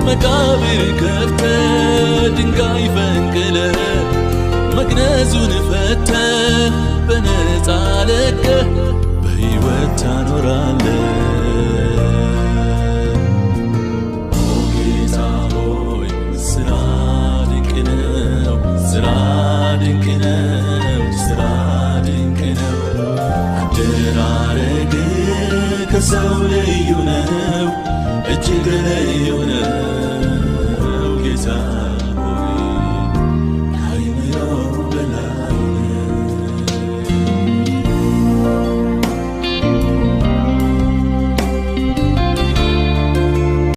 መቃብር ከፍተ ድንጋይ ፈንቅለ መግነዙን ፈተ በነፃ ለቀ በሕይወት ታኖራለ ጌታ ሆይ ስራ ድንቅ ነው ስራ ድንቅ ነው ስራ ድንቅ ነው አደራረግ ከሰው ልዩ ነው እጅግ ልዩ ነው